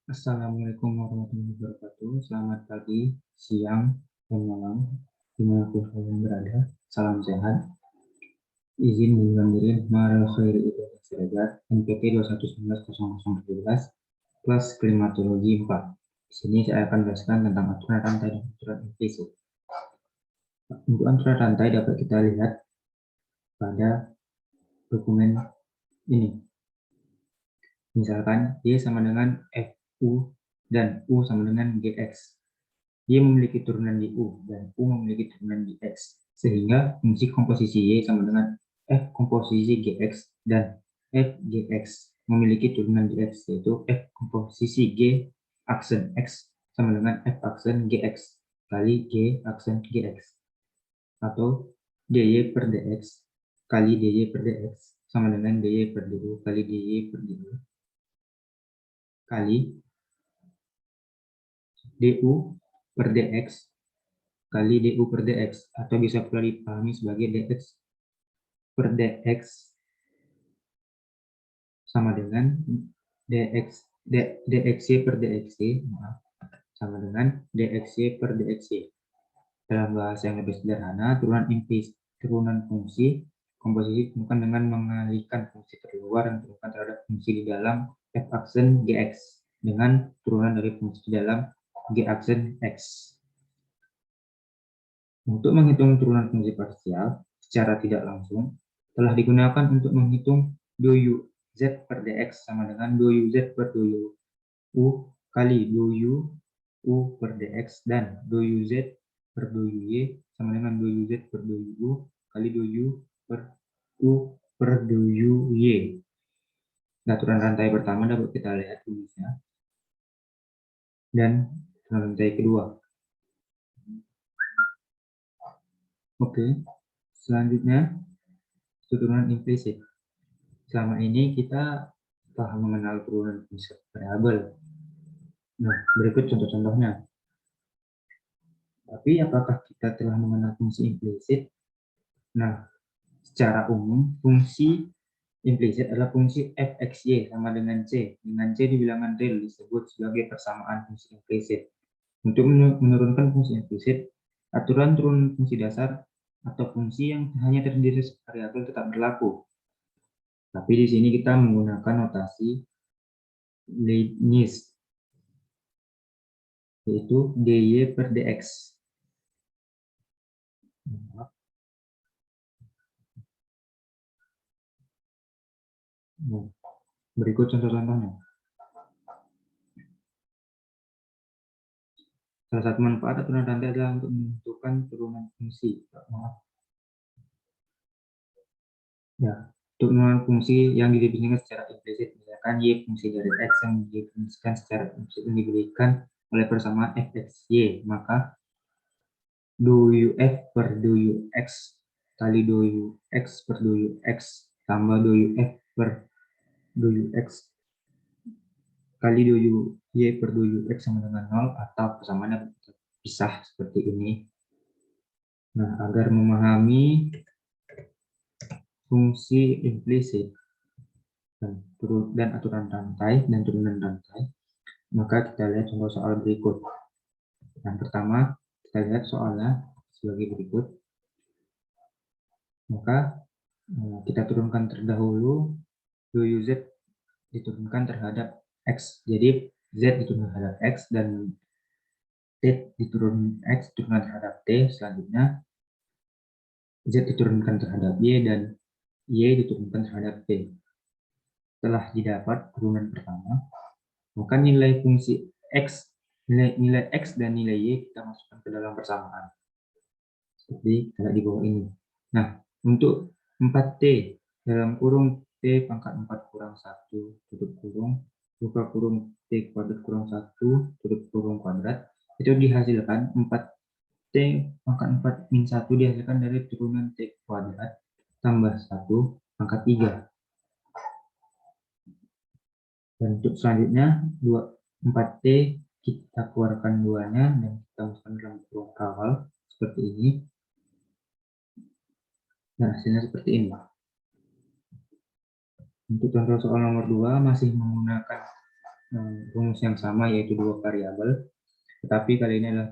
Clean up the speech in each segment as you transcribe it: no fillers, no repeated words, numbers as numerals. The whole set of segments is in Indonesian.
Assalamualaikum warahmatullahi wabarakatuh. Selamat pagi, siang, dan malam. Dimanapun kalian berada, salam sehat. Izin mengundurkan diri, Maral Khairi Ibadah Derajat, NPT 21190017, kelas klimatologi 4. Di sini saya akan jelaskan tentang aturan rantai dan aturan implisit. Untuk aturan rantai dapat kita lihat pada dokumen ini. Misalkan Y sama dengan FU dan U sama dengan GX. Y memiliki turunan di U dan U memiliki turunan di X, sehingga fungsi komposisi Y sama dengan F komposisi GX dan F GX memiliki turunan di X, yaitu F komposisi G aksen X sama dengan F aksen GX kali G aksen GX, atau DY per DX kali DY per DX sama dengan DY per DU kali DY per DU kali DU per DX kali DU per DX, atau bisa pula dipahami sebagai DX per DX sama dengan DXY per DXY sama dengan DXY per DXY. Dalam bahasa yang lebih sederhana, turunan fungsi komposisi ditentukan dengan mengalihkan fungsi terluar yang ditentukan terhadap fungsi di dalam F aksen GX dengan turunan dari fungsi di dalam G aksen X. Untuk menghitung turunan fungsi parsial secara tidak langsung, telah digunakan untuk menghitung dou Z per dx sama dengan dou Z per dou U kali dou U per dx dan dou Z per dou Y sama dengan dou Z per dou U kali dou per U per dou Y. Aturan rantai pertama dapat kita lihat tulisnya, dan rantai kedua. Oke, selanjutnya turunan implisit. Selama ini kita telah mengenal turunan fungsi variabel. Nah, berikut contoh-contohnya. Tapi apakah kita telah mengenal fungsi implisit? Nah, secara umum fungsi implisit adalah fungsi fxy sama dengan c. Dengan c di bilangan real disebut sebagai persamaan fungsi implisit. Untuk menurunkan fungsi implisit, aturan turunan fungsi dasar atau fungsi yang hanya terdiri dari variabel tetap berlaku. Tapi di sini kita menggunakan notasi Leibniz, yaitu dy per dx. Berikut contoh-contohnya. Salah satu manfaat aturan rantai adalah untuk menentukan turunan fungsi. Ya, turunan fungsi yang didefinisikan secara implisit, misalkan y fungsi dari x yang didefinisikan secara implisit yang diberikan oleh persamaan fxy, maka dou f per dou x kali dou x per dou x tambah dou f per dou x kali dou y per dou x sama dengan 0, atau persamaannya pisah seperti ini. Nah, agar memahami fungsi implisit dan aturan rantai dan turunan rantai, maka kita lihat contoh soal berikut. Yang pertama, kita lihat soalnya sebagai berikut. Maka kita turunkan terdahulu dou z diturunkan terhadap x. Jadi z diturunkan terhadap x dan t diturunkan x diturunkan terhadap t. Selanjutnya z diturunkan terhadap y dan y diturunkan terhadap t. Setelah didapat turunan pertama, maka nilai fungsi x, nilai x dan nilai y kita masukkan ke dalam persamaan. Seperti ada di bawah ini. Nah, untuk 4t dalam kurung t pangkat 4 kurang 1 tutup kurung buka kurung t kuadrat kurang 1 tutup kurung kuadrat, itu dihasilkan 4t pangkat 4 min 1 dihasilkan dari turunan t kuadrat tambah 1 pangkat 3. Dan untuk selanjutnya 4t kita keluarkan 2-nya dan kita masukkan dalam kurung kawal seperti ini. Dan hasilnya seperti ini. Untuk contoh soal nomor 2 masih menggunakan rumus yang sama, yaitu dua variabel, tetapi kali ini adalah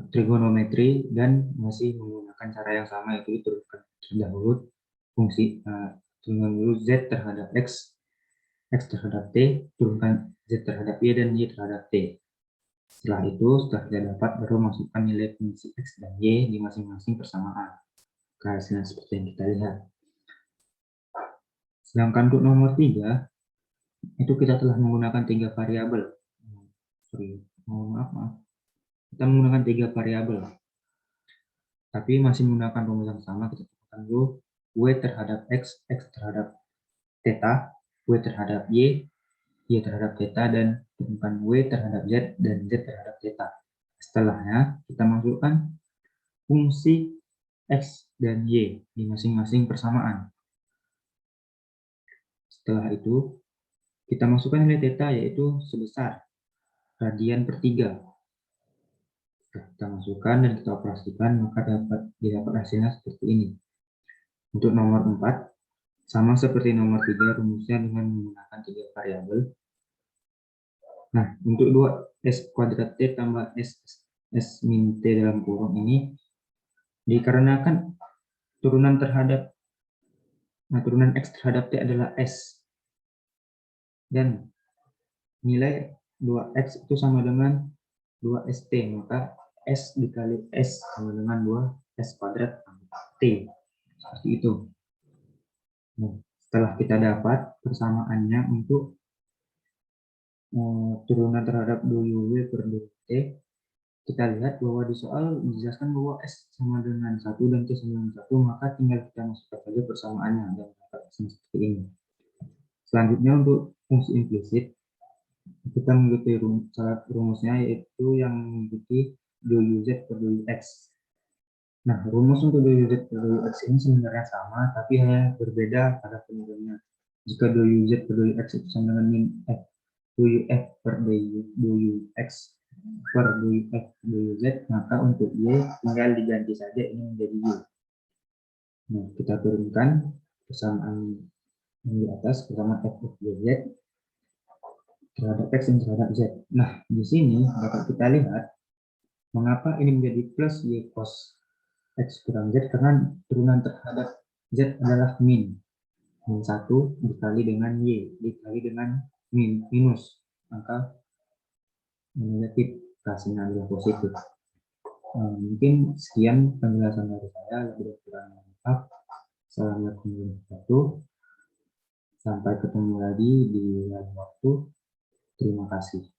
trigonometri dan masih menggunakan cara yang sama, yaitu diturunkan terdahulu fungsi turunkan dulu z terhadap x, x terhadap t, turunkan z terhadap y, dan y terhadap t. Setelah itu, setelah kita dapat, baru masukkan nilai fungsi x dan y di masing-masing persamaan. Hasilnya seperti yang kita lihat. Sedangkan untuk nomor 3, itu kita telah menggunakan 3 variabel. Maaf. Kita menggunakan 3 variabel. Tapi masih menggunakan rumus yang sama. Kita temukan dulu w terhadap x, x terhadap theta, w terhadap y terhadap theta, dan temukan w terhadap z dan z terhadap theta. Setelahnya, kita masukkan fungsi x dan y di masing-masing persamaan. Setelah itu, kita masukkan nilai theta, yaitu sebesar radian per 3. Kita masukkan dan kita operasikan, maka didapat hasilnya seperti ini. Untuk nomor 4, sama seperti nomor 3, rumusnya dengan menggunakan 3 variabel. Nah, untuk 2s kuadrat t tambah s min t dalam kurung ini, dikarenakan turunan x terhadap t adalah s, dan nilai 2x itu sama dengan 2st, maka s dikali s sama dengan 2s kuadrat t. Seperti itu. Nah, setelah kita dapat persamaannya untuk turunan terhadap 2u per 2t, kita lihat bahwa di soal dijelaskan bahwa s sama dengan 1 dan t sama dengan 1, maka tinggal kita masukkan saja persamaannya dan dapat seperti ini. Selanjutnya untuk fungsi implisit, kita mengikuti rumusnya, yaitu yang mengikuti 2uz per 2x. Nah, rumus untuk 2uz per 2x ini sebenarnya sama, tapi hanya berbeda pada penurunannya. Jika 2uz per 2x itu sama dengan min f 2uf per 2ux per 2f 2uz, maka untuk y tinggal diganti saja ini menjadi y. Nah, kita turunkan persamaan yang di atas, persamaan f of z terhadap x dan terhadap z. Nah, di sini dapat kita lihat mengapa ini menjadi plus y cos x kurang z, karena turunan terhadap z adalah min 1 dikali dengan y dikali dengan minus, maka negatif, hasilnya adalah positif. Mungkin sekian penjelasan dari saya, lebih kurang maaf. Assalamualaikum warahmatullahi wabarakatuh. Sampai ketemu lagi di lain waktu. Terima kasih.